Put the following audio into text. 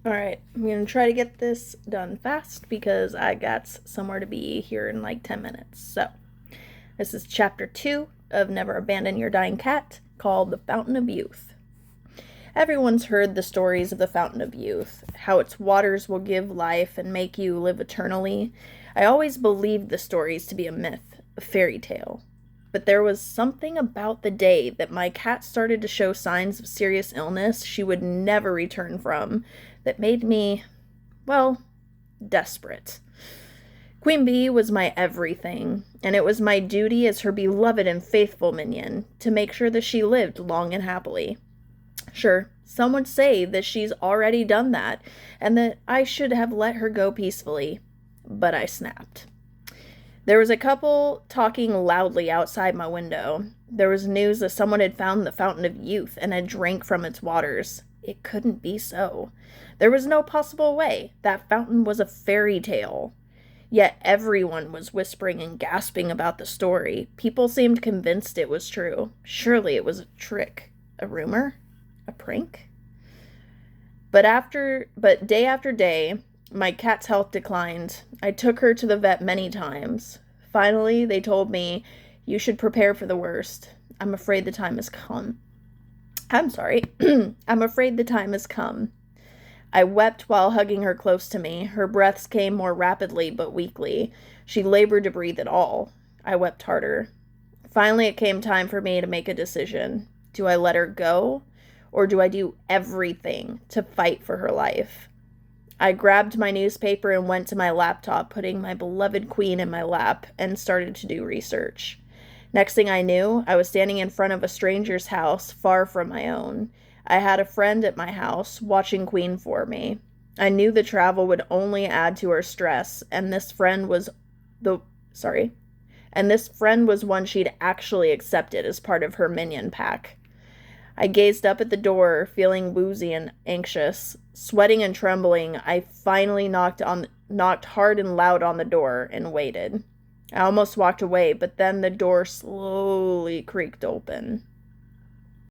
Alright, I'm gonna try to get this done fast because I got somewhere to be here in like 10 minutes. So, this is chapter 2 of Never Abandon Your Dying Cat, called The Fountain of Youth. Everyone's heard the stories of the Fountain of Youth, how its waters will give life and make you live eternally. I always believed the stories to be a myth, a fairy tale. But there was something about the day that my cat started to show signs of serious illness she would never return from that made me, well, desperate. Queen Bee was my everything, and it was my duty as her beloved and faithful minion to make sure that she lived long and happily. Sure, some would say that she's already done that, and that I should have let her go peacefully, but I snapped. There was a couple talking loudly outside my window. There was news that someone had found the Fountain of Youth and had drank from its waters. It couldn't be so. There was no possible way. That fountain was a fairy tale. Yet everyone was whispering and gasping about the story. People seemed convinced it was true. Surely it was a trick. A rumor? A prank? But day after day, my cat's health declined. I took her to the vet many times. Finally, they told me, "You should prepare for the worst. I'm afraid the time has come." I'm sorry. I'm afraid the time has come. I wept while hugging her close to me. Her breaths came more rapidly but weakly. She labored to breathe at all. I wept harder. Finally, it came time for me to make a decision. Do I let her go, or do I do everything to fight for her life? I grabbed my newspaper and went to my laptop, putting my beloved queen in my lap, and started to do research. Next thing I knew, I was standing in front of a stranger's house, far from my own. I had a friend at my house, watching Queen for me. I knew the travel would only add to her stress, and this friend was one she'd actually accepted as part of her minion pack. I gazed up at the door, feeling woozy and anxious. Sweating and trembling, I finally knocked hard and loud on the door and waited. I almost walked away, but then the door slowly creaked open.